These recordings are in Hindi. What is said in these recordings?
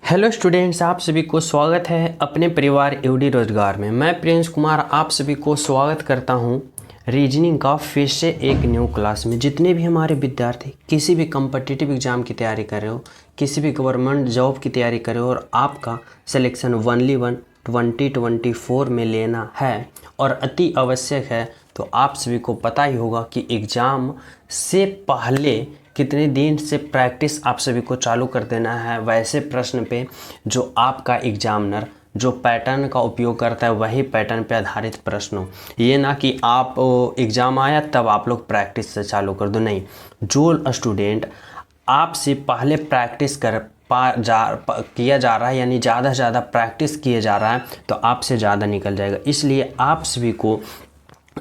हेलो स्टूडेंट्स, आप सभी को स्वागत है अपने परिवार एवडी रोजगार में। मैं प्रिंस कुमार आप सभी को स्वागत करता हूं रीजनिंग का फिर से एक न्यू क्लास में। जितने भी हमारे विद्यार्थी किसी भी कम्पिटिटिव एग्ज़ाम की तैयारी कर रहे हो, किसी भी गवर्नमेंट जॉब की तैयारी कर रहे हो और आपका सिलेक्शन ओनली 2024 में लेना है और अति आवश्यक है, तो आप सभी को पता ही होगा कि एग्ज़ाम से पहले कितने दिन से प्रैक्टिस आप सभी को चालू कर देना है वैसे प्रश्न पे जो आपका एग्जामिनर जो पैटर्न का उपयोग करता है वही पैटर्न पे आधारित प्रश्न हो। ये ना कि आप एग्ज़ाम आया तब आप लोग प्रैक्टिस से चालू कर दो, नहीं। जो स्टूडेंट आपसे पहले प्रैक्टिस किया जा रहा है, यानी ज़्यादा से ज़्यादा प्रैक्टिस किया जा रहा है, तो आपसे ज़्यादा निकल जाएगा। इसलिए आप सभी को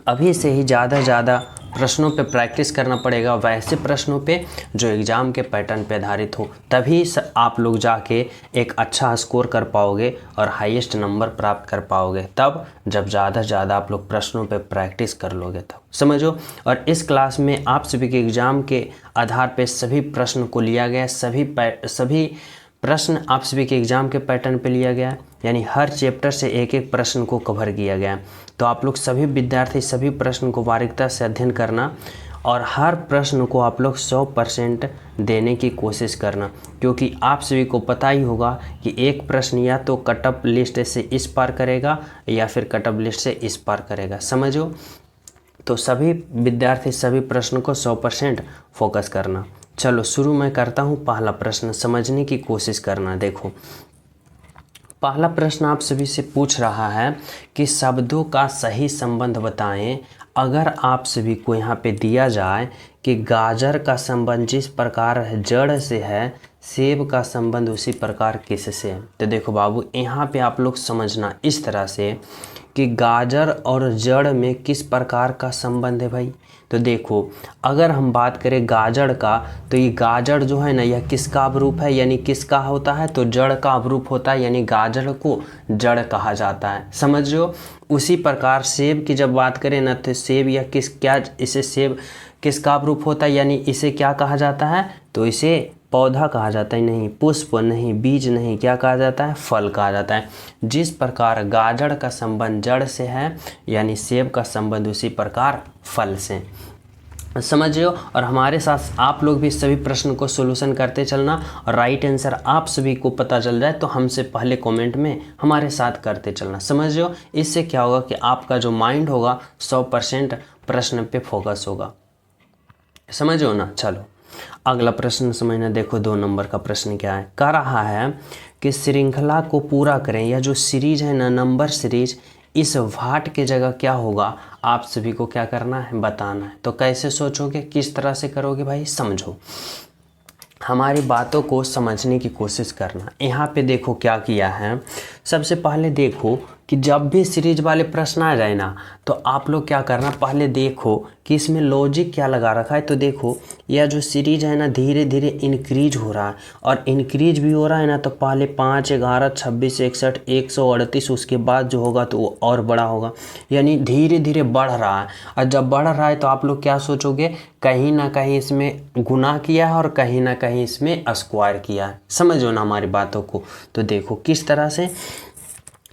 अभी से ही ज़्यादा से ज़्यादा प्रश्नों पे प्रैक्टिस करना पड़ेगा, वैसे प्रश्नों पे जो एग्ज़ाम के पैटर्न पे आधारित हो, तभी आप लोग जाके एक अच्छा स्कोर कर पाओगे और हाईएस्ट नंबर प्राप्त कर पाओगे। तब जब ज़्यादा से ज़्यादा आप लोग प्रश्नों पे प्रैक्टिस कर लोगे तब, समझो। और इस क्लास में आप सभी के एग्ज़ाम के आधार पे सभी प्रश्न को लिया गया, सभी प्रश्न आप सभी के एग्ज़ाम के पैटर्न पे लिया गया, यानी हर चैप्टर से एक एक प्रश्न को कवर किया गया। तो आप लोग सभी विद्यार्थी सभी प्रश्न को बारीकता से अध्ययन करना और हर प्रश्न को आप लोग 100% देने की कोशिश करना, क्योंकि आप सभी को पता ही होगा कि एक प्रश्न या तो कट ऑफ लिस्ट से इस पार करेगा या फिर कट ऑफ लिस्ट से इस पार करेगा, समझो। तो सभी विद्यार्थी सभी प्रश्न को 100% फोकस करना। चलो शुरू मैं करता हूँ। पहला प्रश्न समझने की कोशिश करना। देखो, पहला प्रश्न आप सभी से पूछ रहा है कि शब्दों का सही संबंध बताएं। अगर आप सभी को यहाँ पे दिया जाए कि गाजर का संबंध जिस प्रकार जड़ से है, सेब का संबंध उसी प्रकार किससे है, तो देखो बाबू, यहाँ पे आप लोग समझना इस तरह से कि गाजर और जड़ में किस प्रकार का संबंध है भाई। तो देखो, अगर हम बात करें गाजर का, तो ये गाजर जो है ना, यह किसका अवरूप है, यानी किसका होता है, तो जड़ का अवरूप होता है, यानी गाजर को जड़ कहा जाता है, समझ रहे हो। उसी प्रकार सेब की जब बात करें ना, तो सेब या इसे सेब किसका अवरूप होता है, यानी इसे क्या कहा जाता है, तो इसे पौधा कहा जाता है, नहीं पुष्प, नहीं बीज, नहीं, क्या कहा जाता है, फल कहा जाता है। जिस प्रकार गाजर का संबंध जड़ से है, यानी सेब का संबंध उसी प्रकार फल से, समझ रहे हो। और हमारे साथ आप लोग भी सभी प्रश्न को सोल्यूशन करते चलना और राइट आंसर आप सभी को पता चल जाए तो हमसे पहले कमेंट में हमारे साथ करते चलना, समझ रहे हो। इससे क्या होगा कि आपका जो माइंड होगा 100% प्रश्न पे फोकस होगा, समझ रहे हो ना। चलो अगला प्रश्न समझना। देखो 2 नंबर का प्रश्न क्या है, कह रहा है कि श्रृंखला को पूरा करें। यह जो सीरीज है ना, नंबर सीरीज, इस वाट के जगह क्या होगा, आप सभी को क्या करना है, बताना है। तो कैसे सोचोगे, किस तरह से करोगे भाई, समझो, हमारी बातों को समझने की कोशिश करना। यहाँ पे देखो क्या किया है। सबसे पहले देखो कि जब भी सीरीज वाले प्रश्न आ जाए ना, तो आप लोग क्या करना, पहले देखो कि इसमें लॉजिक क्या लगा रखा है। तो देखो, यह जो सीरीज है ना, धीरे धीरे इंक्रीज हो रहा है, और इंक्रीज भी हो रहा है ना, तो पहले 5, 11, 26, 61, 138, उसके बाद जो होगा तो वो और बड़ा होगा, यानी धीरे धीरे बढ़ रहा है। और जब बढ़ रहा है तो आप लोग क्या सोचोगे, कहीं ना कहीं इसमें गुना किया है और कहीं ना कहीं इसमें स्क्वायर किया है, समझो ना हमारी बातों को। तो देखो किस तरह से,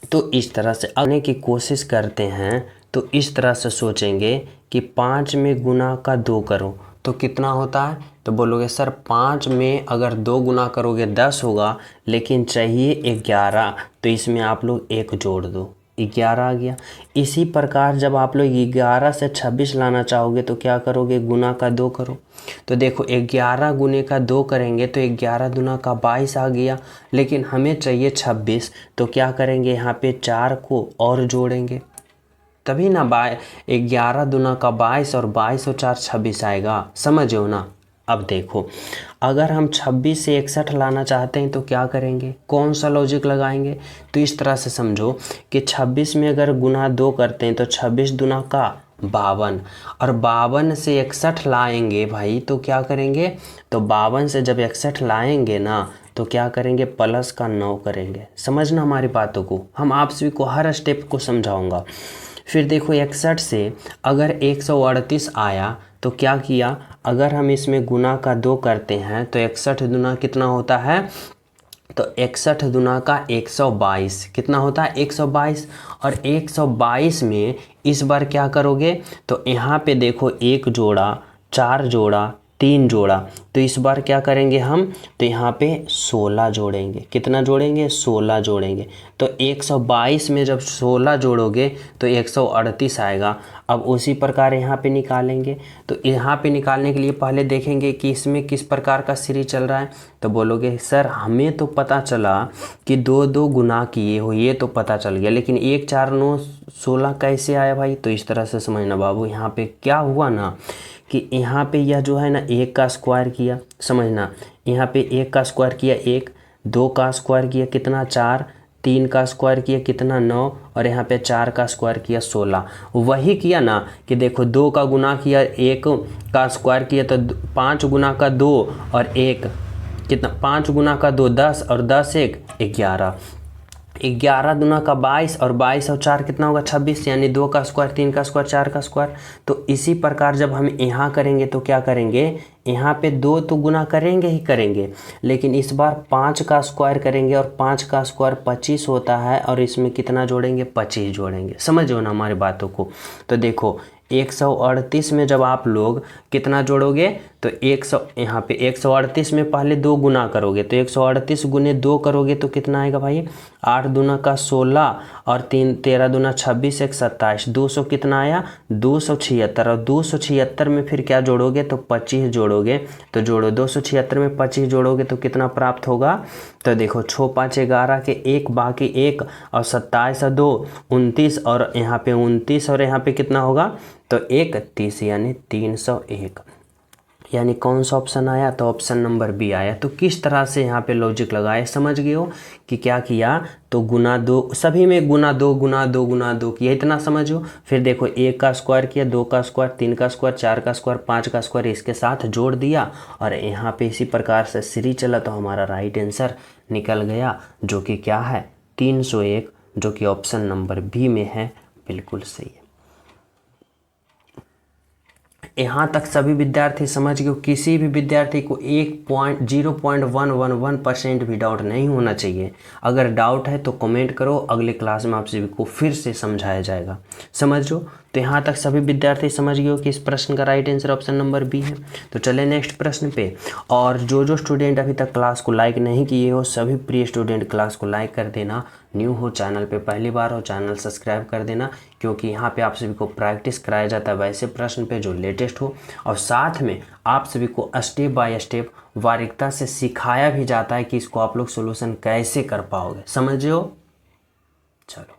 तो इस तरह से आने की कोशिश करते हैं। तो इस तरह से सोचेंगे कि 5 में गुना का 2 करो तो कितना होता है, तो बोलोगे सर 5 में अगर 2 गुना करोगे 10 होगा, लेकिन चाहिए 11, तो इसमें आप लोग 1 जोड़ दो, 11 आ गया। इसी प्रकार जब आप लोग 11 से 26 लाना चाहोगे तो क्या करोगे, गुना का 2 करो। तो देखो 11 गुने का 2 करेंगे तो 11 दूना का 22 आ गया, लेकिन हमें चाहिए 26, तो क्या करेंगे, यहाँ पे 4 को और जोड़ेंगे, तभी ना 11 दूना का 22 और 22 और 4 26 आएगा, समझो ना। अब देखो, अगर हम 26 से 61 लाना चाहते हैं तो क्या करेंगे, कौन सा लॉजिक लगाएंगे, तो इस तरह से समझो कि 26 में अगर गुना 2 करते हैं तो 26 दूना का 52, और 52 से 61 लाएंगे भाई तो क्या करेंगे, तो 52 से जब 61 लाएंगे ना तो क्या करेंगे, प्लस का 9 करेंगे, समझना हमारी बातों को, हम आप सभी को हर स्टेप को समझाऊंगा। फिर देखो 61 से अगर 138 आया तो क्या किया, अगर हम इसमें गुना का 2 करते हैं तो 61 दूना कितना होता है, तो 61 दूना का 122 कितना होता है 122। और 122 में इस बार क्या करोगे, तो यहाँ पे देखो 1 जोड़ा, 4 जोड़ा, 3 जोड़ा, तो इस बार क्या करेंगे हम, तो यहाँ पे 16 जोड़ेंगे। कितना जोड़ेंगे 16 जोड़ेंगे। तो 122 में जब 16 जोड़ोगे तो 138 आएगा। अब उसी प्रकार यहाँ पे निकालेंगे। तो यहाँ पे निकालने के लिए पहले देखेंगे कि इसमें किस प्रकार का सीरीज चल रहा है। तो बोलोगे सर हमें तो पता चला कि 2 गुना किए हो, ये तो पता चल गया, लेकिन 1 4 9 16 कैसे आया भाई। तो इस तरह से समझना बाबू, यहाँ पे क्या हुआ ना कि यहाँ पे यह जो है ना 1 का स्क्वायर किया, समझना यहाँ पे 1 का स्क्वायर किया 1, 2 का स्क्वायर किया कितना 4, 3 का स्क्वायर किया कितना 9, और यहाँ पे 4 का स्क्वायर किया 16। वही किया ना कि देखो 2 का गुना किया 1 का स्क्वायर किया, तो 5 गुना का 2 और 1 कितना, 5 गुना का 2 10 और 10 1 11, 11 दूना का 22 और 22 और 4 कितना होगा 26, यानी 2 का स्क्वायर 3 का स्क्वायर 4 का स्क्वायर। तो इसी प्रकार जब हम यहाँ करेंगे तो क्या करेंगे, यहाँ पे 2 तो गुना करेंगे ही करेंगे, लेकिन इस बार 5 का स्क्वायर करेंगे, और 5 का स्क्वायर 25 होता है, और इसमें कितना जोड़ेंगे 25 जोड़ेंगे। समझो ना हमारी बातों को। तो देखो 138 में जब आप लोग कितना जोड़ोगे, तो 100 यहाँ पे 138 में पहले 2 गुना करोगे, तो 138 गुने 2 करोगे तो कितना आएगा भाई 8 दूना का 16 और 3 13 दूना 26 1 27, 200 कितना आया 276। और 276 में फिर क्या जोड़ोगे, तो 25 जोड़ोगे। तो जोड़ो 276 में 25 जोड़ोगे तो कितना प्राप्त होगा, तो देखो 6 5 11 के 1 बाकी 1 और 27 और 2 29, और यहाँ पे 29 और यहाँ पे कितना होगा, तो 1 30, यानी 301। यानी कौन सा ऑप्शन आया, तो ऑप्शन नंबर बी आया। तो किस तरह से यहाँ पे लॉजिक लगाए, समझ गए हो कि क्या किया, तो गुना 2, सभी में गुना 2 गुना 2 गुना 2 किया, इतना समझो। फिर देखो 1 का स्क्वायर किया, 2 का स्क्वायर, 3 का स्क्वायर, 4 का स्क्वायर, 5 का स्क्वायर, इसके साथ जोड़ दिया, और यहाँ पे इसी प्रकार से सीरीज चला, तो हमारा राइट आंसर निकल गया, जो कि क्या है 301, जो कि ऑप्शन नंबर बी में है। बिल्कुल सही है। यहाँ तक सभी विद्यार्थी समझ गए। किसी भी विद्यार्थी को 0.111% भी डाउट नहीं होना चाहिए। अगर डाउट है तो कमेंट करो, अगले क्लास में आप सभी को फिर से समझाया जाएगा। समझ लो। तो यहाँ तक सभी विद्यार्थी समझ गए हो कि इस प्रश्न का right answer option number B है। तो चले नेक्स्ट प्रश्न पे। और जो स्टूडेंट अभी तक क्लास को लाइक नहीं किए हो, सभी प्रिय स्टूडेंट क्लास को लाइक कर देना। न्यू हो चैनल पे, पहली बार हो चैनल सब्सक्राइब कर देना, क्योंकि यहाँ पे आप सभी को प्रैक्टिस कराया जाता है वैसे प्रश्न पे जो लेटेस्ट हो, और साथ में आप सभी को स्टेप बाय स्टेप बारीकता से सिखाया भी जाता है कि इसको आप लोग सोल्यूशन कैसे कर पाओगे। समझे हो। चलो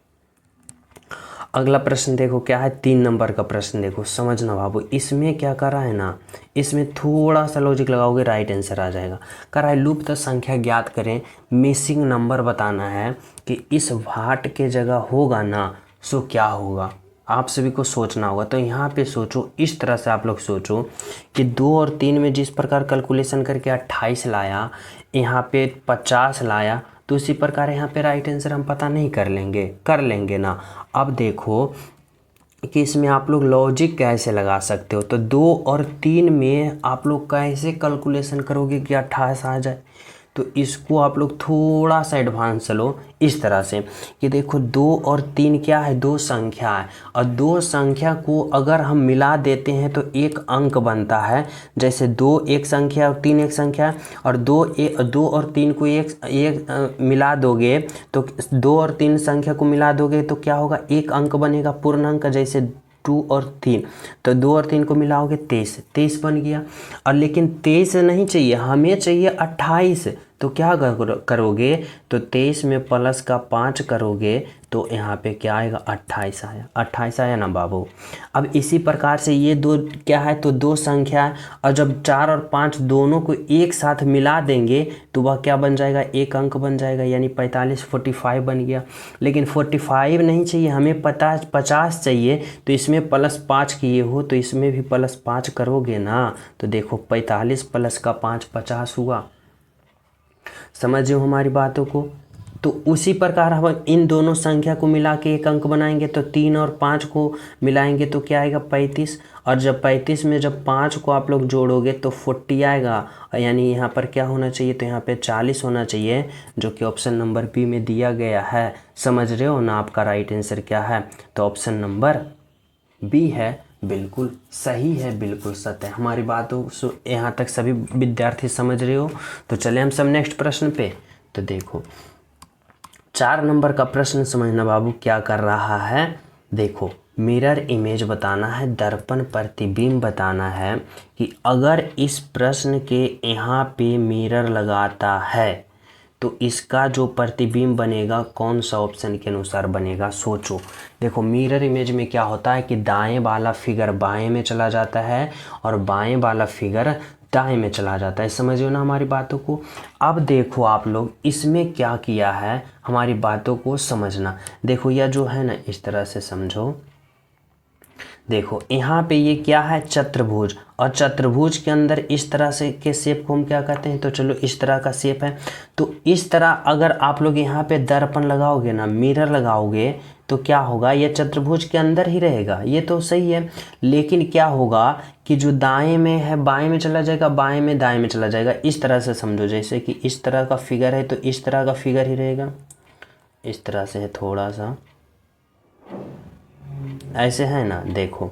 अगला प्रश्न देखो क्या है, 3 नंबर का प्रश्न देखो, समझना बाबू। इसमें क्या करा है ना, इसमें थोड़ा सा लॉजिक लगाओगे राइट आंसर आ जाएगा। करा है लुप्त संख्या ज्ञात करें, मिसिंग नंबर बताना है कि इस वाट के जगह होगा ना, सो क्या होगा, आप सभी को सोचना होगा। तो यहाँ पे सोचो, इस तरह से आप लोग सोचो कि 2 और 3 में जिस प्रकार कैलकुलेशन करके 28 लाया, यहाँ पे 50 लाया, तो उसी प्रकार यहाँ पे राइट आंसर हम पता नहीं कर लेंगे ना। अब देखो कि इसमें आप लोग लॉजिक कैसे लगा सकते हो। तो 2 और 3 में आप लोग कैसे कैलकुलेशन करोगे कि 28 आ जाए। तो इसको आप लोग थोड़ा सा एडवांस चलो इस तरह से कि देखो 2 और 3 क्या है, 2 संख्या है, और 2 संख्या को अगर हम मिला देते हैं तो एक अंक बनता है। जैसे 2 एक संख्या और 3 एक संख्या, और 2 और 3 को एक मिला दोगे, तो 2 और 3 संख्या को मिला दोगे तो क्या होगा, एक अंक बनेगा पूर्ण अंक। जैसे 2 और 3, तो 2 और 3 को मिलाओगे 23 बन गया। और लेकिन 23 नहीं चाहिए, हमें चाहिए 28। तो क्या करोगे, तो 23 में प्लस का 5 करोगे तो यहाँ पे क्या आएगा 28 आया। 28 आया ना बाबू। अब इसी प्रकार से ये 2 क्या है, तो 2 संख्या है, और जब 4 और 5 दोनों को एक साथ मिला देंगे तो वह क्या बन जाएगा, एक अंक बन जाएगा, यानी 45 बन गया। लेकिन 45 नहीं चाहिए, हमें 50 चाहिए। तो इसमें +5 किए हो तो इसमें भी +5 करोगे ना, तो देखो 45 + का 5 50 हुआ। समझ हो हमारी बातों को। तो उसी प्रकार हम इन दोनों संख्या को मिला के एक अंक बनाएंगे, तो 3 और 5 को मिलाएंगे तो क्या आएगा 35, और जब 35 में जब 5 को आप लोग जोड़ोगे तो 40 आएगा, यानी यहाँ पर क्या होना चाहिए, तो यहाँ पे 40 होना चाहिए, जो कि ऑप्शन नंबर बी में दिया गया है। समझ रहे हो ना, आपका राइट आंसर क्या है, तो ऑप्शन नंबर बी है, बिल्कुल सही है, बिल्कुल सत्य है। हमारी बातों यहाँ तक सभी विद्यार्थी समझ रहे हो। तो चले हम सब नेक्स्ट प्रश्न पे। तो देखो 4 नंबर का प्रश्न समझना बाबू क्या कर रहा है। देखो मिरर इमेज बताना है, दर्पण प्रतिबिंब बताना है कि अगर इस प्रश्न के यहाँ पे मिरर लगाता है तो इसका जो प्रतिबिंब बनेगा कौन सा ऑप्शन के अनुसार बनेगा, सोचो। देखो मिरर इमेज में क्या होता है कि दाएं वाला फिगर बाएं में चला जाता है और बाएं वाला फिगर दाएं में चला जाता है। समझिए ना हमारी बातों को। अब देखो आप लोग इसमें क्या किया है, हमारी बातों को समझना। देखो यह जो है ना, इस तरह से समझो। देखो यहाँ पे ये क्या है, चतुर्भुज, और चतुर्भुज के अंदर इस तरह से के शेप को हम क्या कहते हैं, तो चलो इस तरह का शेप है। तो इस तरह अगर आप लोग यहाँ पे दर्पण लगाओगे ना, मिरर लगाओगे, तो क्या होगा, ये चतुर्भुज के अंदर ही रहेगा, ये तो सही है। लेकिन क्या होगा कि जो दाएं में है बाएं में चला जाएगा, बाएं में दाएं में चला जाएगा। इस तरह से समझो, जैसे कि इस तरह का फिगर है तो इस तरह का फिगर ही रहेगा, इस तरह से है, थोड़ा सा ऐसे है ना। देखो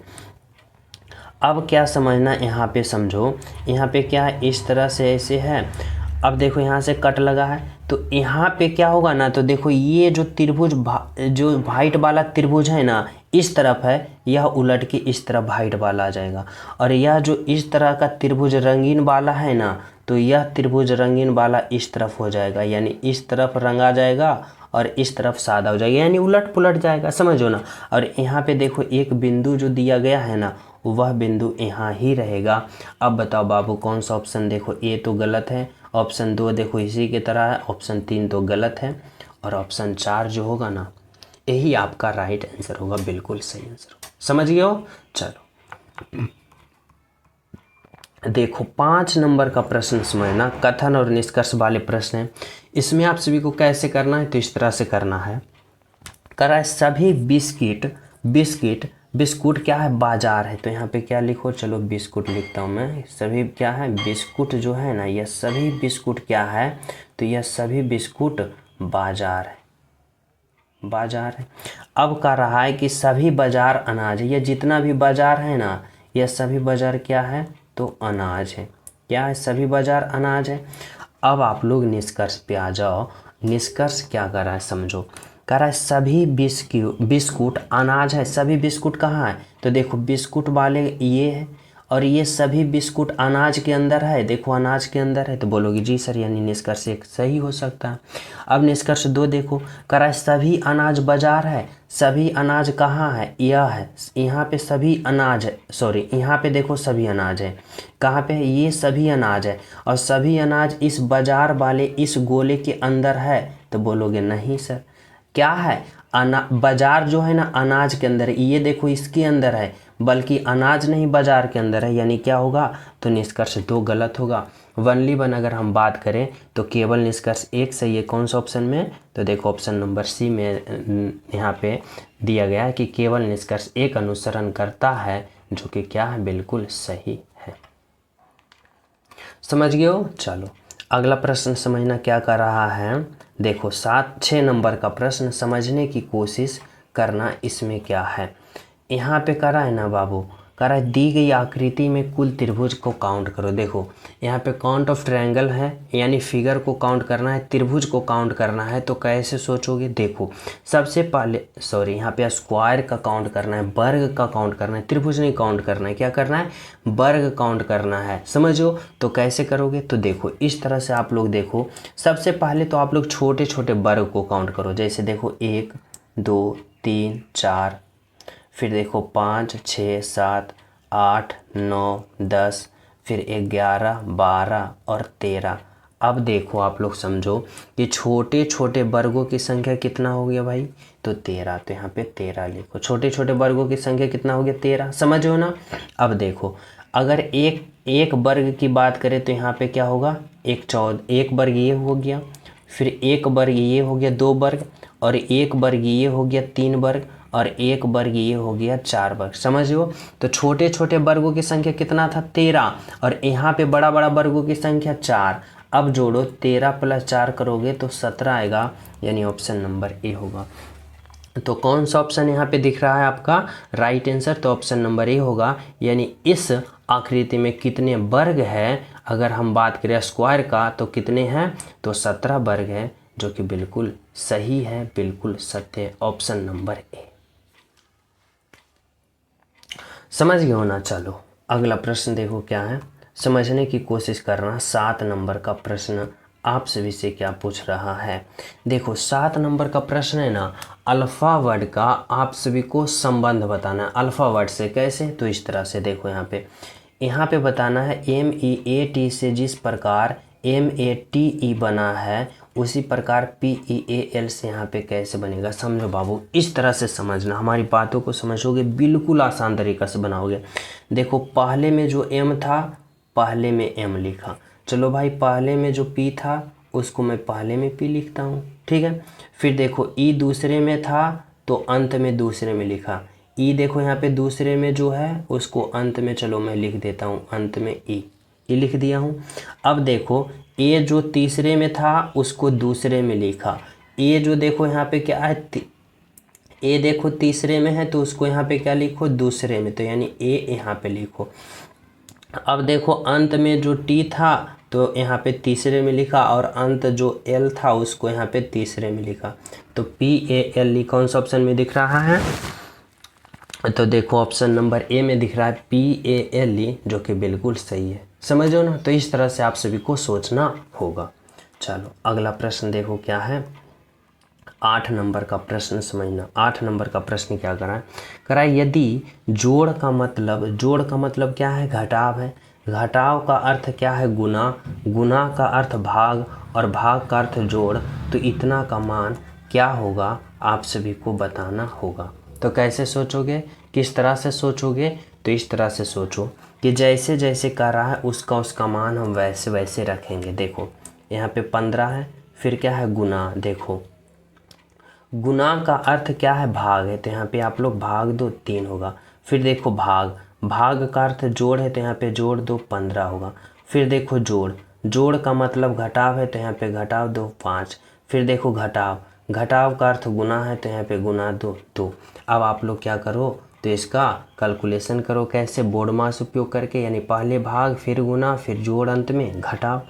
अब क्या समझना, यहाँ पे समझो, यहाँ पे क्या है, इस तरह से ऐसे है। अब देखो यहाँ से कट लगा है, तो यहाँ पे क्या होगा ना, तो देखो ये जो त्रिभुज जो वाइट वाला त्रिभुज है ना, इस तरफ है, यह उलट के इस तरफ वाइट वाला आ जाएगा। और यह जो इस तरह का त्रिभुज रंगीन वाला है ना, तो यह त्रिभुज रंगीन वाला इस तरफ हो जाएगा, यानी इस तरफ रंगा जाएगा और इस तरफ सादा हो जाएगा, यानी उलट पुलट जाएगा, समझो ना। और यहाँ पे देखो एक बिंदु जो दिया गया है ना, वह बिंदु यहाँ ही रहेगा। अब बताओ बाबू कौन सा ऑप्शन, देखो ए तो गलत है, ऑप्शन 2 देखो इसी की तरह है, ऑप्शन 3 तो गलत है, और ऑप्शन 4 जो होगा ना, यही आपका राइट आंसर होगा, बिल्कुल सही आंसर होगा। समझ गए हो। चलो देखो 5 नंबर का प्रश्न समझना, कथन और निष्कर्ष वाले प्रश्न है। इसमें आप सभी को कैसे करना है, तो इस तरह से करना है। करा है सभी बिस्कुट क्या है, बाजार है। तो यहाँ पे क्या लिखो, चलो बिस्कुट लिखता हूँ मैं। सभी क्या है, बिस्कुट जो है ना, यह सभी बिस्कुट क्या है, तो यह सभी बिस्कुट बाजार है, बाजार है। अब कह रहा है कि सभी बाजार अनाज है, यह जितना भी बाजार है ना, यह सभी बाजार क्या है, तो अनाज है। क्या है, सभी बाजार अनाज है। अब आप लोग निष्कर्ष पे आ जाओ। निष्कर्ष क्या कर रहा है, समझो। कह रहा है सभी बिस्कुट अनाज है, सभी बिस्कुट कहाँ है, तो देखो बिस्कुट वाले ये है, और ये सभी बिस्कुट अनाज के अंदर है, देखो अनाज के अंदर है, तो बोलोगे जी सर, यानी निष्कर्ष एक सही हो सकता है। अब निष्कर्ष 2 देखो, कह रहा है सभी अनाज बाजार है, सभी अनाज कहाँ है, यह है, यहाँ पे सभी अनाज है, सॉरी यहाँ पे देखो सभी अनाज है, कहाँ पे है, ये सभी अनाज है, और सभी अनाज इस बाजार वाले इस गोले के अंदर है, तो बोलोगे नहीं सर, क्या है, बाजार जो है ना अनाज के अंदर है, ये देखो इसके अंदर है, बल्कि अनाज नहीं बाजार के अंदर है, यानी क्या होगा, तो निष्कर्ष 2 गलत होगा। वनली वन अगर हम बात करें तो केवल निष्कर्ष 1 सही है। कौन सा ऑप्शन में, तो देखो ऑप्शन नंबर सी में यहाँ पे दिया गया है कि केवल निष्कर्ष 1 अनुसरण करता है, जो कि क्या है, बिल्कुल सही है। समझ गए हो। चलो अगला प्रश्न समझना क्या कर रहा है। देखो 6 नंबर का प्रश्न समझने की कोशिश करना। इसमें क्या है, यहाँ पे करा है ना बाबू, करा है दी गई आकृति में कुल त्रिभुज को काउंट करो। देखो यहाँ पे काउंट ऑफ ट्रायंगल है, यानी फिगर को काउंट करना है, त्रिभुज को काउंट करना है। तो कैसे सोचोगे, देखो सबसे पहले सॉरी यहाँ पे स्क्वायर का काउंट करना है, वर्ग का काउंट करना है, त्रिभुज नहीं काउंट करना है, क्या करना है, वर्ग काउंट करना है, समझो। तो कैसे करोगे, तो देखो इस तरह से आप लोग देखो, सबसे पहले तो आप लोग छोटे छोटे वर्ग को काउंट करो। जैसे देखो 1 2 3 4, फिर देखो 5 6 7 8 9 10, फिर 11 12 और 13। अब देखो आप लोग समझो कि छोटे छोटे वर्गों की संख्या कितना हो गया भाई, तो 13। तो यहाँ पे 13 लिखो, छोटे छोटे वर्गों की संख्या कितना हो गया, 13, समझो ना। अब देखो अगर एक वर्ग की बात करें तो यहाँ पे क्या होगा, एक वर्ग ये हो गया, फिर एक वर्ग ये हो गया 2 वर्ग, और एक वर्ग ये हो गया 3 वर्ग, और एक वर्ग ये हो गया 4 वर्ग। समझ लो, तो छोटे छोटे वर्गों की संख्या कितना था 13, और यहाँ पे बड़ा बड़ा वर्गों की संख्या 4। अब जोड़ो 13 + 4 करोगे तो 17 आएगा, यानी ऑप्शन नंबर ए होगा। तो कौन सा ऑप्शन यहाँ पे दिख रहा है आपका राइट आंसर? तो ऑप्शन नंबर ए होगा। यानी इस आकृति में कितने वर्ग है, अगर हम बात करें स्क्वायर का तो कितने हैं, तो 17 वर्ग है, जो कि बिल्कुल सही है, बिल्कुल सत्य, ऑप्शन नंबर ए। समझ गए हो ना? चलो अगला प्रश्न देखो क्या है, समझने की कोशिश करना। 7 नंबर का प्रश्न आप सभी से क्या पूछ रहा है? देखो 7 नंबर का प्रश्न है ना, अल्फ़ा वर्ड का आप सभी को संबंध बताना है। अल्फ़ा वर्ड से कैसे? तो इस तरह से देखो, यहाँ पे बताना है MEAT से जिस प्रकार MATE बना है उसी प्रकार PEAL से यहाँ पे कैसे बनेगा। समझो बाबू, इस तरह से समझना, हमारी बातों को समझोगे बिल्कुल आसान तरीक़ा से बनाओगे। देखो पहले में जो M था, पहले में M लिखा, चलो भाई पहले में जो P था उसको मैं पहले में P लिखता हूँ, ठीक है। फिर देखो E दूसरे में था तो अंत में दूसरे में लिखा, ई देखो यहाँ पे दूसरे में जो है उसको अंत में चलो मैं लिख देता हूँ, अंत में ई लिख दिया हूँ। अब देखो ए जो तीसरे में था उसको दूसरे में लिखा, ए जो देखो यहाँ पे क्या है, ए देखो तीसरे में है तो उसको यहाँ पे क्या लिखो, दूसरे में, तो यानी ए यहाँ पे लिखो। अब देखो अंत में जो टी था तो यहाँ पे तीसरे में लिखा, और अंत जो एल था उसको यहाँ पे तीसरे में लिखा, तो PAL कौन सा ऑप्शन में दिख रहा है? तो देखो ऑप्शन नंबर ए में दिख रहा है PAL, जो कि बिल्कुल सही है। समझो ना? तो इस तरह से आप सभी को सोचना होगा। चलो अगला प्रश्न देखो क्या है, 8 नंबर का प्रश्न समझना। 8 नंबर का प्रश्न क्या करा है, यदि जोड़ का मतलब क्या है, घटाव है, घटाव का अर्थ क्या है, गुना, गुना का अर्थ भाग, और भाग का अर्थ जोड़, तो इतना का मान क्या होगा आप सभी को बताना होगा। तो कैसे सोचोगे, किस तरह से सोचोगे? तो इस तरह से सोचो कि जैसे जैसे कर रहा है उसका मान हम वैसे वैसे रखेंगे। देखो यहाँ पे 15 है, फिर क्या है गुना, देखो गुना का अर्थ क्या है, भाग है, तो यहाँ पे आप लोग भाग दो 3 होगा। फिर देखो भाग का अर्थ जोड़ है, तो यहाँ पे जोड़ दो 15 होगा। फिर देखो जोड़ का मतलब घटाव है, तो यहाँ पे घटाव दो 5। फिर देखो घटाव का अर्थ गुना है, तो यहाँ पे गुना दो 2। अब आप लोग क्या करो, तो इसका कैलकुलेशन करो, कैसे, बोर्ड मास उपयोग करके, यानी पहले भाग फिर गुना फिर जोड़ अंत में घटाव।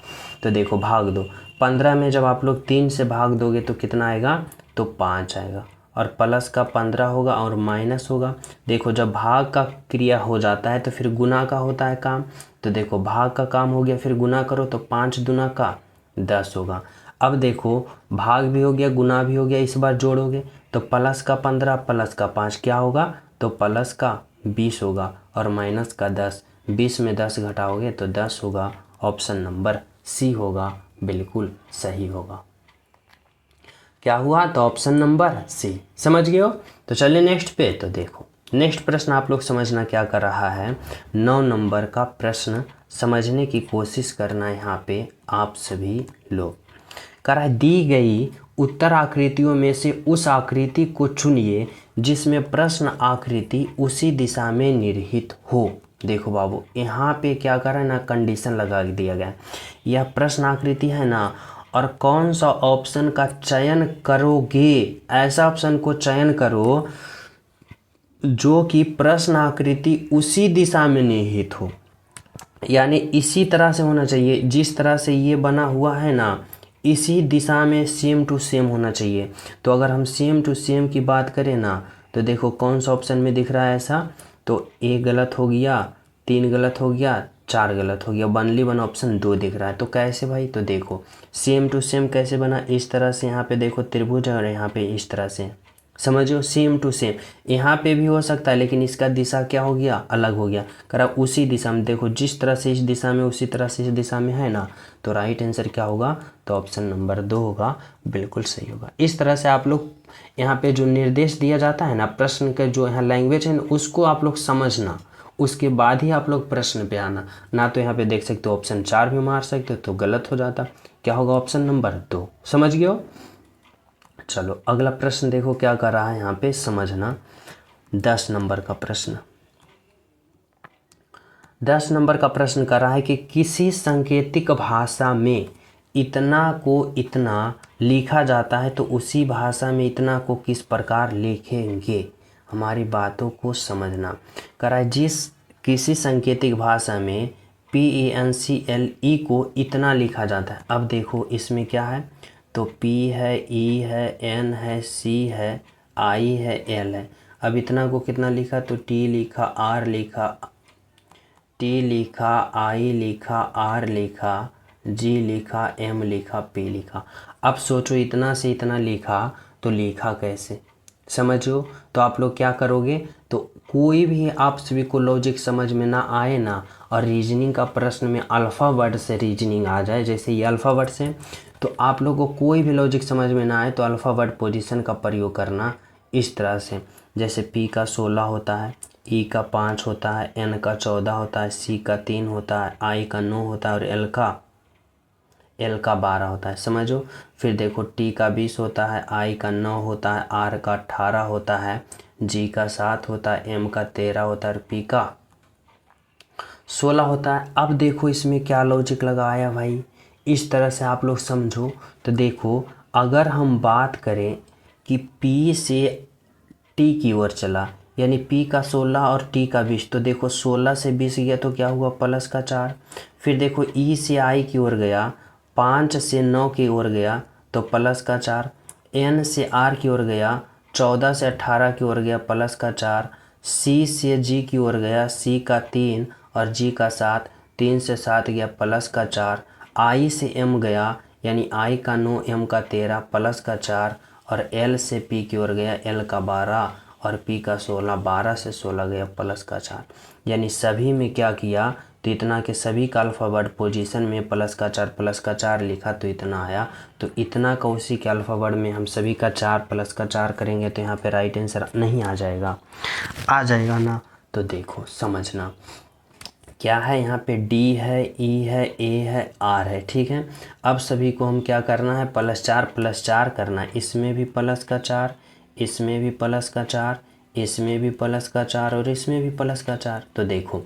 तो देखो भाग दो 15 में जब आप लोग 3 से भाग दोगे तो कितना आएगा, तो 5 आएगा, और प्लस का 15 होगा और माइनस होगा। देखो जब भाग का क्रिया हो जाता है तो फिर गुना का होता है काम, तो देखो भाग का काम हो गया, फिर गुना करो तो 5 दूना का 10 होगा। अब देखो भाग भी हो गया गुना भी हो गया, इस बार जोड़ोगे तो प्लस का 15 प्लस का 5 क्या होगा, तो प्लस का 20 होगा, और माइनस का 10, 20 में 10 घटाओगे तो 10 होगा। ऑप्शन नंबर सी होगा, बिल्कुल सही होगा। क्या हुआ, तो ऑप्शन नंबर सी। समझ गए हो? तो चलिए नेक्स्ट पे। तो देखो नेक्स्ट प्रश्न आप लोग समझना क्या कर रहा है, 9 नंबर का प्रश्न समझने की कोशिश करना यहाँ पे आप सभी लोग। कर रहा है, दी गई उत्तर आकृतियों में से उस आकृति को चुनिए जिसमें प्रश्न आकृति उसी दिशा में निहित हो। देखो बाबू यहाँ पे क्या कर रहा है ना, कंडीशन लगा दिया गया है, यह प्रश्न आकृति है ना, और कौन सा ऑप्शन का चयन करोगे, ऐसा ऑप्शन को चयन करो जो कि प्रश्न आकृति उसी दिशा में निहित हो, यानी इसी तरह से होना चाहिए, जिस तरह से ये बना हुआ है ना इसी दिशा में सेम टू सेम होना चाहिए। तो अगर हम सेम टू सेम की बात करें ना, तो देखो कौन सा ऑप्शन में दिख रहा है ऐसा, तो ए गलत हो गया, 3 गलत हो गया, 4 गलत हो गया, बनली बन ऑप्शन 2 दिख रहा है। तो कैसे भाई, तो देखो सेम टू सेम कैसे बना, इस तरह से यहाँ पे देखो त्रिभुज है और यहाँ पे इस तरह से, समझो सेम टू सेम। यहाँ पे भी हो सकता है लेकिन इसका दिशा क्या हो गया, अलग हो गया। करा उसी दिशा में, देखो जिस तरह से इस दिशा में उसी तरह से इस दिशा में है ना, तो राइट आंसर क्या होगा, तो ऑप्शन नंबर 2 होगा, बिल्कुल सही होगा। इस तरह से आप लोग यहाँ पे जो निर्देश दिया जाता है ना, प्रश्न का जो यहाँ लैंग्वेज है उसको आप लोग समझना, उसके बाद ही आप लोग प्रश्न पे आना। ना तो यहाँ पे देख सकते हो ऑप्शन 4 भी मार सकते हो तो गलत हो जाता, क्या होगा ऑप्शन नंबर 2। समझ गए हो। चलो अगला प्रश्न देखो क्या कर रहा है यहाँ पे, समझना। 10 नंबर का प्रश्न, 10 नंबर का प्रश्न कर रहा है कि किसी सांकेतिक भाषा में इतना को इतना लिखा जाता है तो उसी भाषा में इतना को किस प्रकार लिखेंगे। हमारी बातों को समझना। कर रहा है जिस किसी सांकेतिक भाषा में PENCLE को इतना लिखा जाता है। अब देखो इसमें क्या है, तो P है, E है, N है, C है, I है, L है। अब इतना को कितना लिखा, तो T लिखा, R लिखा, T लिखा, I लिखा, R लिखा, G लिखा, M लिखा, P लिखा। अब सोचो इतना से इतना लिखा तो लिखा कैसे, समझो। तो आप लोग क्या करोगे, तो कोई भी आप सभी को लॉजिक समझ में ना आए ना, और रीजनिंग का प्रश्न में अल्फ़ावर्ड से रीजनिंग आ जाए, जैसे ये अल्फ़ावर्ड से, तो आप लोगों को कोई भी लॉजिक समझ में ना आए तो अल्फ़ावर्ड पोजीशन का प्रयोग करना इस तरह से। जैसे P का 16 होता है, E का 5 होता है, N का 14 होता है, C का 3 होता है, I का 9 होता है और L का 12 होता है। समझो। फिर देखो T का 20 होता है, I का 9 होता है, R का 18 होता है, G का 7 होता है, M का 13 होता है और P का 16 होता है। अब देखो इसमें क्या लॉजिक लगाया भाई, इस तरह से आप लोग समझो। तो देखो अगर हम बात करें कि P से T की ओर चला, यानी P का 16 और T का 20, तो देखो 16 से 20 गया तो क्या हुआ, प्लस का 4। फिर देखो E से I की ओर गया, 5 से 9 की ओर गया तो प्लस का 4। N से R की ओर गया, 14 से 18 की ओर गया, प्लस का 4। C से G की ओर गया, C का 3 और G का 7, 3 से 7 गया, प्लस का 4। I से M गया, यानी I का 9, M का 13, प्लस का 4। और L से P की ओर गया, L का 12 और P का 16, 12 से 16 गया, प्लस का 4। यानी सभी में क्या किया, तो इतना के सभी का अल्फ़ावर्ड पोजीशन में प्लस का 4 लिखा तो इतना आया। तो इतना का उसी के अल्फ़ावर्ड में हम सभी का 4 प्लस का 4 करेंगे तो यहाँ पे राइट आंसर नहीं आ जाएगा, आ जाएगा ना। तो देखो समझना क्या है, यहाँ पे D है, E है, A है, R है, ठीक है। अब सभी को हम क्या करना है, +4 करना है। इसमें भी प्लस का 4, इसमें भी प्लस का 4, इसमें भी प्लस का 4 और इसमें भी प्लस का 4। तो देखो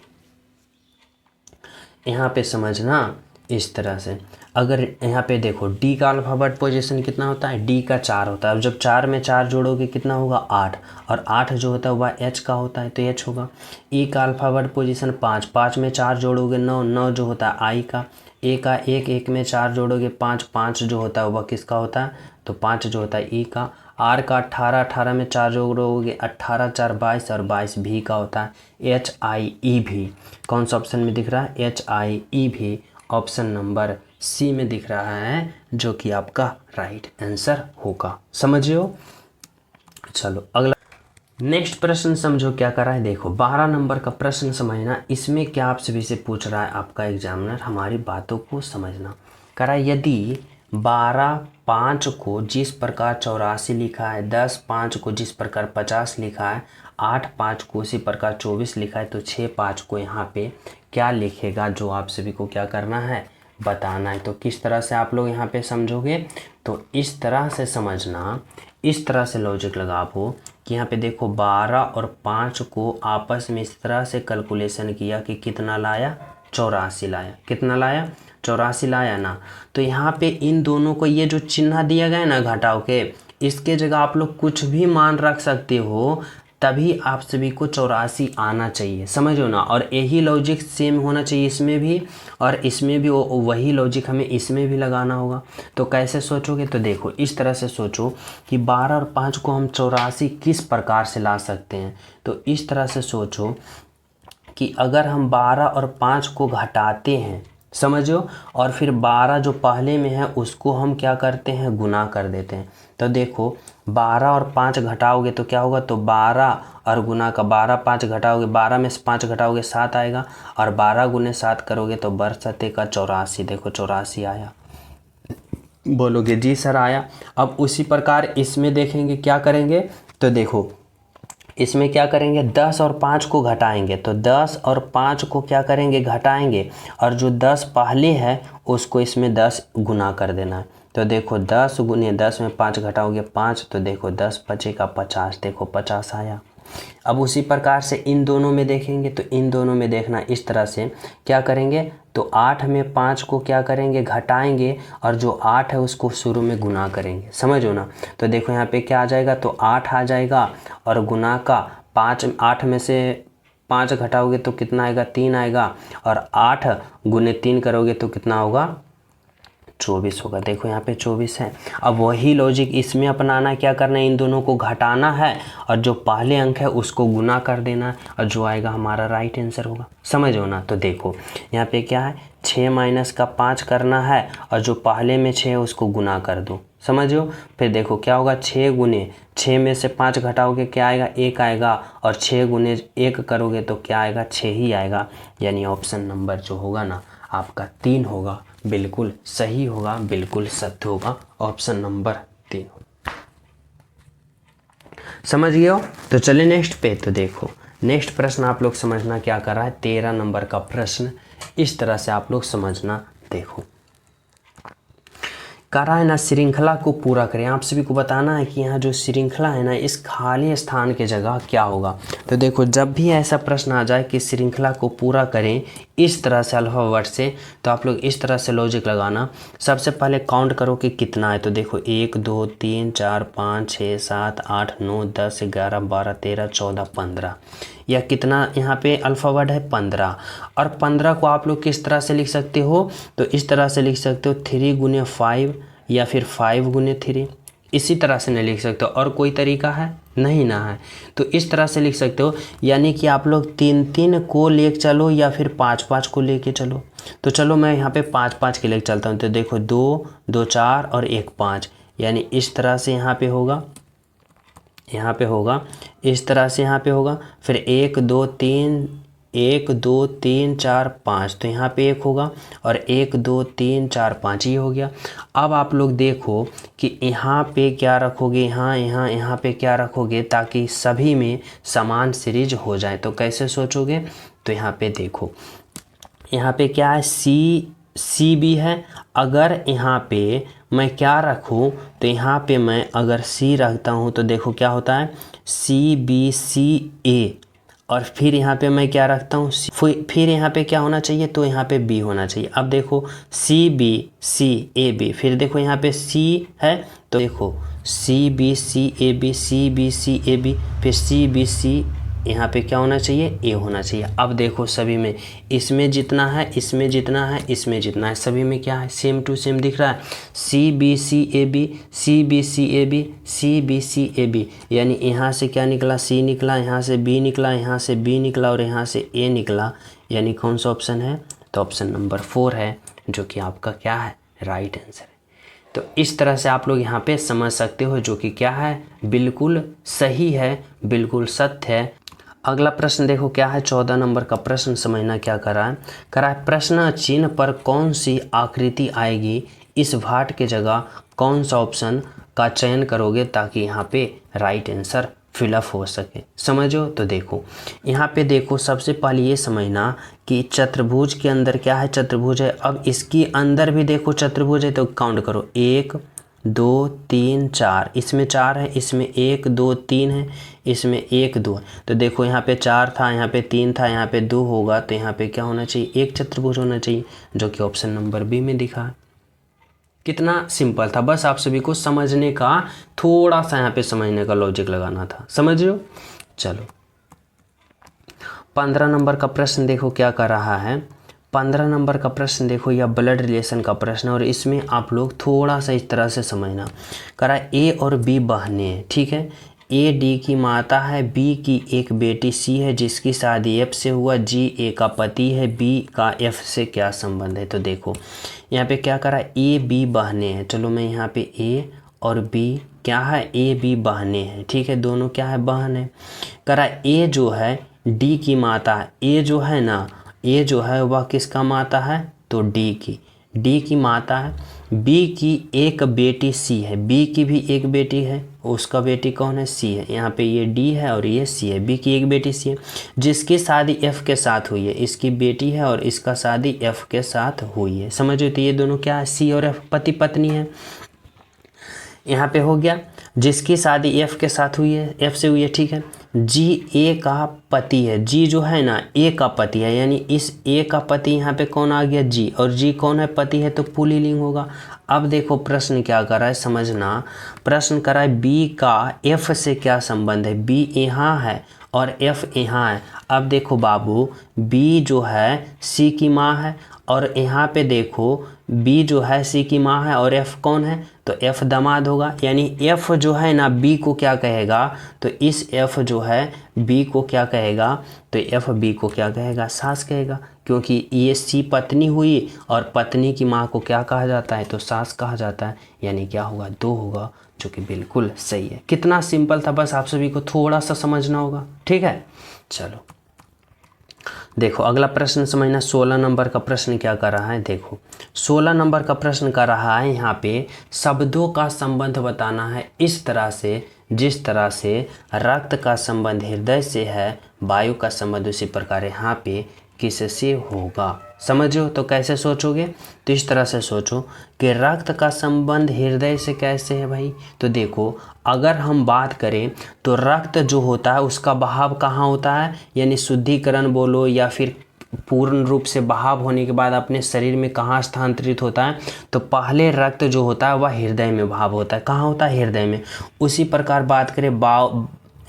यहाँ पे समझना इस तरह से। अगर यहाँ पे देखो D का अल्फ़ावर्ड पोजीशन कितना होता है, D का 4 होता है। अब जब 4 में 4 जोड़ोगे कितना होगा, 8, और 8 जो होता है वह H का होता है तो H होगा। E का अल्फ़ावर्ड पोजीशन 5, 5 में 4 जोड़ोगे 9, 9 जो होता है I का। A का 1, 1 में 4 जोड़ोगे 5, 5 जो होता है वह किसका होता है, तो 5 जो होता है E का। R का 18, 18 में 4 जोड़ोगे 18, 4 22 और 22 भी का होता है HIE भी। कौन सा ऑप्शन में दिख रहा है, HIE भी ऑप्शन नंबर C में दिख रहा है, जो कि आपका राइट आंसर होगा। समझियो। चलो अगला नेक्स्ट प्रश्न समझो क्या कर रहा है। देखो 12 नंबर का प्रश्न समझना, इसमें क्या आप सभी से पूछ रहा है आपका एग्जामिनर, हमारी बातों को समझना। कह रहा है यदि 12 5 को जिस प्रकार 84 लिखा है, 10 5 को जिस प्रकार 50 लिखा है, 8 5 को उसी प्रकार 24 लिखा है, तो 6 5 को यहाँ पे क्या लिखेगा, जो आप सभी को क्या करना है, बताना है। तो किस तरह से आप लोग यहाँ पे समझोगे, तो इस तरह से समझना, इस तरह से लॉजिक लगाओ कि यहाँ पे देखो 12 और 5 को आपस में इस तरह से कैलकुलेशन किया कि कितना लाया, 84 लाया। कितना लाया, 84 लाया ना। तो यहाँ पे इन दोनों को ये जो चिन्ह दिया गया है ना घटाव के, इसके जगह आप लोग कुछ भी मान रख सकते हो, तभी आप सभी को 84 आना चाहिए, समझो ना। और यही लॉजिक सेम होना चाहिए इसमें भी, और इसमें भी वही लॉजिक हमें इसमें भी लगाना होगा। तो कैसे सोचोगे, तो देखो इस तरह से सोचो कि 12 और 5 को हम 84 किस प्रकार से ला सकते हैं। तो इस तरह से सोचो कि अगर हम 12 और 5 को घटाते हैं, समझो, और फिर 12 जो पहले में है उसको हम क्या करते हैं, गुना कर देते हैं। तो देखो 12 और 5 घटाओगे तो क्या होगा, तो 12 और गुना का 12, 5 घटाओगे, 12 में से 5 घटाओगे 7 आएगा, और 12 गुने 7 करोगे तो बरसते का 84। देखो 84 आया, बोलोगे जी सर आया। अब उसी प्रकार इसमें देखेंगे क्या करेंगे, तो देखो इसमें क्या करेंगे 10 और 5 को घटाएंगे, तो 10 और 5 को क्या करेंगे घटाएंगे, और जो 10 पहले है उसको इसमें 10 गुना कर देना है। तो देखो 10 गुने 10 में 5 घटाओगे 5, तो देखो 10 बचेगा 50, देखो 50 आया। अब उसी प्रकार से इन दोनों में देखेंगे, तो इन दोनों में देखना इस तरह से क्या करेंगे, तो 8 में 5 को क्या करेंगे घटाएंगे, और जो 8 है उसको शुरू में गुना करेंगे, समझो ना। तो देखो यहाँ पे क्या आ जाएगा, तो 8 आ जाएगा, और गुना का 5, 8 में से 5 घटाओगे तो कितना आएगा 3 आएगा, और 8 गुने 3 करोगे तो कितना होगा 24 होगा। देखो यहाँ पे 24 है। अब वही लॉजिक इसमें अपनाना, क्या करना है इन दोनों को घटाना है, और जो पहले अंक है उसको गुना कर देना है, और जो आएगा हमारा राइट आंसर होगा, समझो ना। तो देखो यहाँ पे क्या है 6 माइनस का 5 करना है, और जो पहले में 6 है उसको गुना कर दो, समझो। फिर देखो क्या होगा 6 गुने 6 में से 5 घटाओगे क्या आएगा 1 आएगा, और 6 गुने 1 करोगे तो क्या आएगा 6 ही आएगा। यानी ऑप्शन नंबर जो होगा ना आपका 3 होगा, बिल्कुल सही होगा, बिल्कुल सत्य होगा, ऑप्शन नंबर 3। समझ गए हो? तो चलिए नेक्स्ट पे। तो देखो नेक्स्ट प्रश्न आप लोग समझना क्या कर रहा है, 13 नंबर का प्रश्न इस तरह से आप लोग समझना। देखो कह रहा है ना श्रृंखला को पूरा करें। आप सभी को बताना है कि यहाँ जो श्रृंखला है ना इस खाली स्थान की जगह क्या होगा। तो देखो जब भी ऐसा प्रश्न आ जाए कि श्रृंखला को पूरा करें इस तरह से अल्फाबेट से, तो आप लोग इस तरह से लॉजिक लगाना। सबसे पहले काउंट करो कि कितना है। तो देखो 1 2 3 4 5 6 7 8 9 10 11 12 13 14 15, या कितना यहाँ पे अल्फ़ाबेट है 15। और 15 को आप लोग किस तरह से लिख सकते हो, तो इस तरह से लिख सकते हो 3 गुने 5, या फिर 5 गुने 3, इसी तरह से नहीं लिख सकते हो। और कोई तरीका है नहीं ना है, तो इस तरह से लिख सकते हो। यानी कि आप लोग 3 को ले चलो, या फिर 5 को लेके चलो। तो चलो मैं यहाँ पे 5 के लेके चलता हूँ। तो देखो 2 2 4 और 1 5, यानी इस तरह से यहाँ पे होगा, यहाँ पे होगा इस तरह से, यहाँ पे होगा। फिर 1 2 3 1 2 3 4 5, तो यहाँ पे 1 होगा, और 1 2 3 4 5 ये हो गया। अब आप लोग देखो कि यहाँ पे क्या रखोगे, यहाँ पे क्या रखोगे, ताकि सभी में समान सीरीज हो जाए। तो कैसे सोचोगे, तो यहाँ पे देखो यहाँ पे क्या है सी भी है। अगर यहाँ पे मैं क्या रखूँ, तो यहाँ पे मैं अगर सी रखता हूँ तो देखो क्या होता है CBCA, और फिर यहाँ पे मैं क्या रखता हूँ फिर यहाँ पे क्या होना चाहिए, तो यहाँ पे B होना चाहिए। अब देखो CBCAB, फिर देखो यहाँ पे C है, तो देखो CBCAB CBCAB, फिर CBC, यहाँ पे क्या होना चाहिए A होना चाहिए। अब देखो सभी में इसमें जितना है, इसमें जितना है, इसमें जितना है, सभी में क्या है सेम टू सेम दिख रहा है CBCAB CBCAB CBCAB। यानी यहाँ से क्या निकला C निकला, यहाँ से B निकला, यहाँ से B निकला, और यहाँ से A निकला। यानी कौन सा ऑप्शन है, तो ऑप्शन नंबर 4 है, जो कि आपका क्या है राइट आंसर है। तो इस तरह से आप लोग यहाँ पे समझ सकते हो, जो कि क्या है बिल्कुल सही है, बिल्कुल सत्य है। अगला प्रश्न देखो क्या है, 14 नंबर का प्रश्न समझना क्या कर रहा है। प्रश्न चिन्ह पर कौन सी आकृति आएगी, इस भाट के जगह कौन सा ऑप्शन का चयन करोगे, ताकि यहाँ पे राइट आंसर फिलअप हो सके। समझो तो देखो यहाँ पे देखो सबसे पहले ये समझना कि चतुर्भुज के अंदर क्या है, चतुर्भुज है। अब इसके अंदर भी देखो चतुर्भुज है, तो काउंट करो 1 2 3 4, इसमें 4 है, इसमें 1 2 3 है, इसमें 1 2 है। तो देखो यहाँ पे 4 था, यहाँ पे 3 था, यहाँ पे 2 होगा, तो यहाँ पे क्या होना चाहिए, एक चतुर्भुज होना चाहिए, जो कि ऑप्शन नंबर B में दिखा है। कितना सिंपल था, बस आप सभी को समझने का, थोड़ा सा यहाँ पे समझने का लॉजिक लगाना था, समझ रहे हो। चलो 15 नंबर का प्रश्न देखो क्या कर रहा है। 15 नंबर का प्रश्न देखो, यह ब्लड रिलेशन का प्रश्न, और इसमें आप लोग थोड़ा सा इस तरह से समझना। करा A और B बहनें हैं, ठीक है। A D की माता है, B की एक बेटी C है, जिसकी शादी F से हुआ, G A का पति है, B का F से क्या संबंध है। तो देखो यहाँ पे क्या करा, A B बहनें हैं। चलो मैं यहाँ पे A और B क्या है, A B बहनें हैं, ठीक है, दोनों क्या है बहन है। करा A जो है D की माता है, A जो है ना, A जो है वह किसका माता है, तो D की माता है। बी की एक बेटी सी है, बी की भी एक बेटी है, उसका बेटी कौन है, सी है। यहाँ पे ये डी है और ये सी है। बी की एक बेटी सी है जिसकी शादी एफ के साथ हुई है, इसकी बेटी है और इसका शादी एफ के साथ हुई है। समझो, तो ये दोनों क्या है, सी और एफ पति पत्नी है। यहाँ पे हो गया जिसकी शादी एफ के साथ हुई है, एफ से हुई है, ठीक है। जी ए का पति है, जी जो है ना ए का पति है, यानी इस ए का पति यहाँ पे कौन आ गया, जी, और जी कौन है, पति है, तो पुल्लिंग होगा। अब देखो प्रश्न क्या कर रहा है, समझना। प्रश्न कर रहा है बी का एफ से क्या संबंध है, बी यहाँ है और एफ यहाँ है। अब देखो बाबू, बी जो है सी की माँ है और यहाँ पे देखो बी जो है सी की माँ है और एफ कौन है, तो एफ दामाद होगा। यानी एफ जो है ना बी को क्या कहेगा, तो इस एफ जो है बी को क्या कहेगा, तो एफ बी को क्या कहेगा, सास कहेगा, क्योंकि ये सी पत्नी हुई और पत्नी की माँ को क्या कहा जाता है, तो सास कहा जाता है। यानी क्या होगा, 2 होगा, जो कि बिल्कुल सही है। कितना सिंपल था, बस आप सभी को थोड़ा सा समझना होगा, ठीक है। चलो देखो अगला प्रश्न समझना। 16 नंबर का प्रश्न क्या कर रहा है, देखो 16 नंबर का प्रश्न कर रहा है यहाँ पे शब्दों का संबंध बताना है इस तरह से, जिस तरह से रक्त का संबंध हृदय से है, वायु का संबंध उसी प्रकार यहाँ पे किससे होगा। समझो, तो कैसे सोचोगे, तो इस तरह से सोचो कि रक्त का संबंध हृदय से कैसे है भाई। तो देखो अगर हम बात करें तो रक्त जो होता है उसका बहाव कहाँ होता है, यानी शुद्धिकरण बोलो या फिर पूर्ण रूप से बहाव होने के बाद अपने शरीर में कहाँ स्थानांतरित होता है, तो पहले रक्त जो होता है वह हृदय में भाव होता है। कहाँ होता है, हृदय में। उसी प्रकार बात करें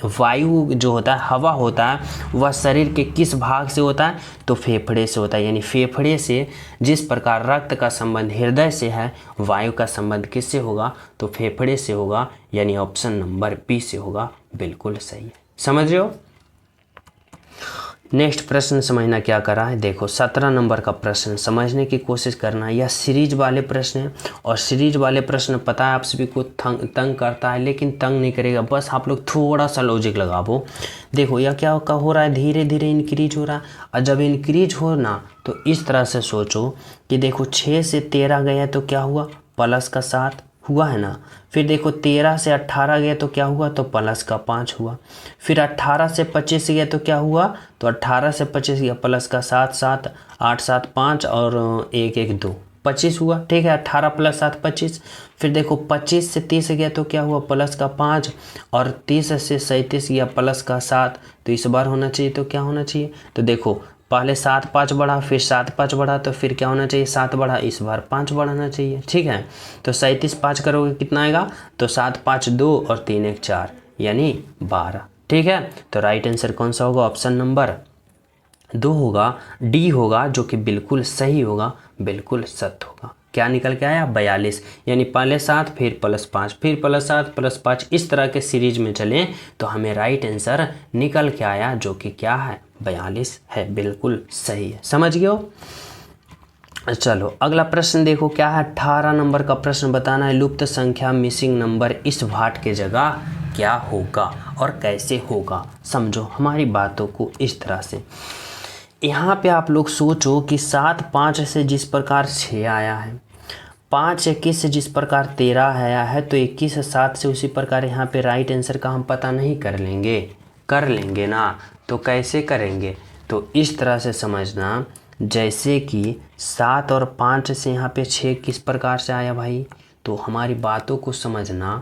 वायु जो होता है, हवा होता है, वह शरीर के किस भाग से होता है, तो फेफड़े से होता है। यानी फेफड़े से जिस प्रकार रक्त का संबंध हृदय से है, वायु का संबंध किससे होगा, तो फेफड़े से होगा। यानी ऑप्शन नंबर बी से होगा, बिल्कुल सही है। समझ रहे हो। नेक्स्ट प्रश्न समझना क्या कर रहा है, देखो 17 नंबर का प्रश्न समझने की कोशिश करना। यह सीरीज वाले प्रश्न है और सीरीज वाले प्रश्न पता है आप सभी को तंग करता है, लेकिन तंग नहीं करेगा, बस आप लोग थोड़ा सा लॉजिक लगाओ। देखो यह क्या हो रहा है, धीरे धीरे इंक्रीज हो रहा है, और जब इंक्रीज हो ना तो इस तरह से सोचो कि देखो 6 से 13 गया तो क्या हुआ, प्लस का 7 हुआ है ना। फिर देखो 13 से 18 गया तो क्या हुआ, तो प्लस का 5 हुआ। फिर 18 से 25 गया तो क्या हुआ, तो 18 से 25 गया प्लस का 7 7 8 7 5 और 1 1 2 25 हुआ, ठीक है। 18 प्लस 7 25। फिर देखो 25 से 30 गया तो क्या हुआ, प्लस का 5 और 30 से 37 गया प्लस का 7। तो इस बार होना चाहिए, तो क्या होना चाहिए, तो देखो पहले 7 5 बढ़ा, फिर 7 5 बढ़ा, तो फिर क्या होना चाहिए, 7 बढ़ा, इस बार 5 बढ़ाना चाहिए, ठीक है। तो 37 5 करोगे कितना आएगा, तो 7 5 2 और 3 1 4 यानी 12, ठीक है। तो राइट आंसर कौन सा होगा, ऑप्शन नंबर 2 होगा, डी होगा, जो कि बिल्कुल सही होगा, बिल्कुल सत्य होगा। क्या निकल के आया, 42। यानी पहले 7 फिर प्लस 5 फिर प्लस 7 प्लस 5, इस तरह के सीरीज में चलें तो हमें राइट आंसर निकल के आया, जो कि क्या है, 42 है, बिल्कुल सही है। समझ गए हो। चलो अगला प्रश्न देखो क्या है, 18 नंबर का प्रश्न बताना है लुप्त संख्या मिसिंग नंबर इस भाट के जगह क्या होगा और कैसे होगा। समझो हमारी बातों को इस तरह से। यहाँ पे आप लोग सोचो कि 7 5 से जिस प्रकार 6 आया है, 5 21 से जिस प्रकार 13 आया है, तो 21 7 से उसी प्रकार यहाँ पे राइट आंसर का हम पता नहीं कर लेंगे ना। तो कैसे करेंगे, तो इस तरह से समझना, जैसे कि 7 और 5 से यहाँ पे 6 किस प्रकार से आया भाई, तो हमारी बातों को समझना।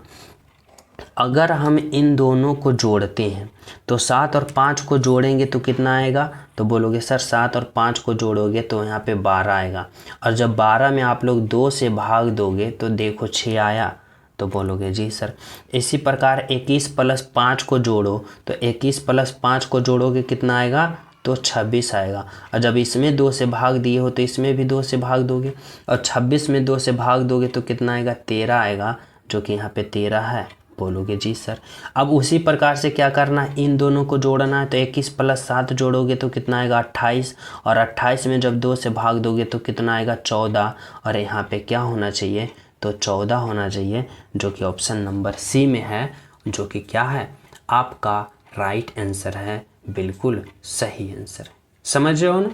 अगर हम इन दोनों को जोड़ते हैं तो 7 और 5 को जोड़ेंगे तो कितना आएगा, तो बोलोगे सर 7 और 5 को जोड़ोगे तो यहाँ पे 12 आएगा, और जब 12 में आप लोग 2 से भाग दोगे तो देखो 6 आया, तो बोलोगे जी सर। इसी प्रकार 21 प्लस 5 को जोड़ो, तो 21 प्लस 5 को जोड़ोगे कितना आएगा, तो 26 आएगा, और जब इसमें 2 से भाग दिए हो तो इसमें भी 2 से भाग दोगे, और 26 में 2 से भाग दोगे तो कितना आएगा, 13 आएगा, जो कि यहाँ पे 13 है, बोलोगे जी सर। अब उसी प्रकार से क्या करना है, इन दोनों को जोड़ना है, तो 21 प्लस 7 जोड़ोगे तो कितना आएगा, 28, और 28 में जब 2 से भाग दोगे तो कितना आएगा, 14, और यहाँ पे क्या होना चाहिए, तो 14 होना चाहिए, जो कि ऑप्शन नंबर सी में है, जो कि क्या है, आपका राइट आंसर है, बिल्कुल सही आंसर। समझ रहे हो ना।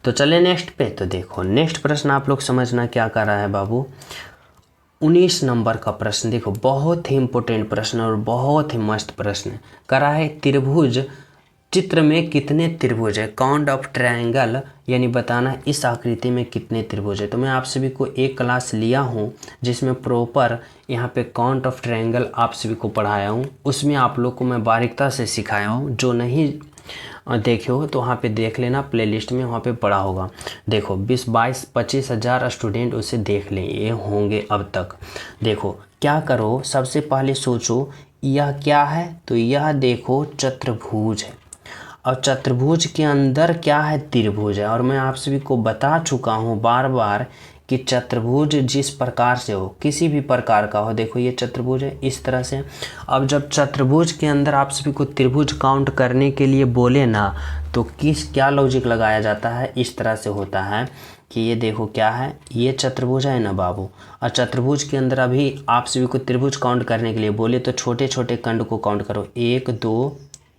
तो चले नेक्स्ट पे। तो देखो नेक्स्ट प्रश्न आप लोग समझना क्या कर रहा है बाबू। 19 नंबर का प्रश्न देखो, बहुत ही इंपॉर्टेंट प्रश्न और बहुत ही मस्त प्रश्न करा है। त्रिभुज चित्र में कितने त्रिभुज है, काउंट ऑफ ट्रायंगल, यानी बताना इस आकृति में कितने त्रिभुज है। तो मैं आप सभी को एक क्लास लिया हूँ जिसमें प्रॉपर यहाँ पे काउंट ऑफ ट्रायंगल आप सभी को पढ़ाया हूँ। उसमें आप लोग को मैं बारीकता से सिखाया हूँ। जो नहीं देखे हो तो वहाँ पे देख लेना, प्लेलिस्ट में वहाँ पे पड़ा होगा। देखो 20-22-25 हज़ार स्टूडेंट उसे देख लें ये होंगे अब तक। देखो क्या करो, सबसे पहले सोचो यह क्या है। तो यह देखो चतुर्भुज है, और चतुर्भुज के अंदर क्या है, त्रिभुज है। और मैं आप सभी को बता चुका हूँ बार बार कि चतुर्भुज जिस प्रकार से हो, किसी भी प्रकार का हो, देखो ये चतुर्भुज है इस तरह से। अब जब चतुर्भुज के अंदर आप सभी को त्रिभुज काउंट करने के लिए बोले ना, तो क्या लॉजिक लगाया जाता है, इस तरह से होता है कि ये देखो क्या है, ये चतुर्भुज है ना बाबू। और चतुर्भुज के अंदर अभी आप सभी को त्रिभुज काउंट करने के लिए बोले तो छोटे छोटे खंड को काउंट करो, 1 2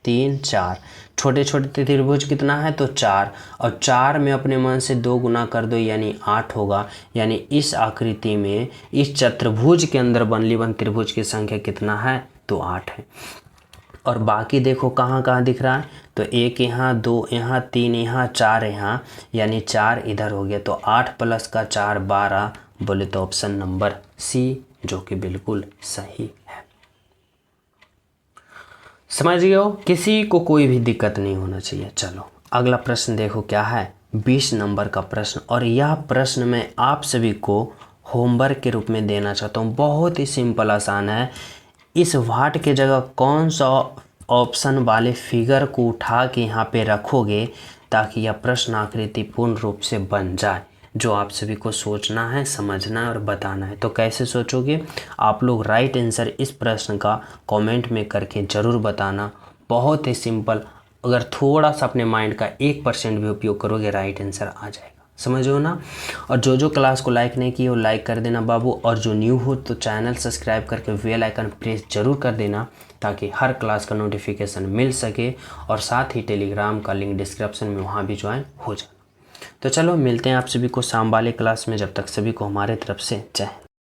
3 4। छोटे छोटे त्रिभुज कितना है, तो 4, और 4 में अपने मन से 2 गुना कर दो यानी 8 होगा। यानी इस आकृति में इस चतुर्भुज के अंदर बनली बन त्रिभुज की संख्या कितना है, तो 8 है। और बाकी देखो कहाँ कहाँ दिख रहा है, तो 1 यहाँ, 2 यहाँ, 3 यहाँ, 4 यहाँ, यानी 4 इधर हो गया। तो 8 प्लस का 4 12, बोले तो ऑप्शन नंबर सी, जो कि बिल्कुल सही है। समझ गए हो, किसी को कोई भी दिक्कत नहीं होना चाहिए। चलो अगला प्रश्न देखो क्या है, 20 नंबर का प्रश्न। और यह प्रश्न मैं आप सभी को होमवर्क के रूप में देना चाहता हूँ। बहुत ही सिंपल आसान है। इस वाट के जगह कौन सा ऑप्शन वाले फिगर को उठा के यहाँ पे रखोगे ताकि यह प्रश्न आकृति पूर्ण रूप से बन जाए, जो आप सभी को सोचना है, समझना है और बताना है। तो कैसे सोचोगे आप लोग, राइट आंसर इस प्रश्न का कमेंट में करके ज़रूर बताना। बहुत ही सिंपल, अगर थोड़ा सा अपने माइंड का 1% भी उपयोग करोगे राइट आंसर आ जाएगा। समझो ना। और जो क्लास को लाइक नहीं किए वो लाइक कर देना बाबू। और जो न्यू हो तो चैनल सब्सक्राइब करके बेल आइकन प्रेस जरूर कर देना ताकि हर क्लास का नोटिफिकेशन मिल सके। और साथ ही टेलीग्राम का लिंक डिस्क्रिप्शन में, वहाँ भी ज्वाइन हो जाए। तो चलो मिलते हैं आप सभी को शाम वाले क्लास में। जब तक सभी को हमारे तरफ से जय हिंद।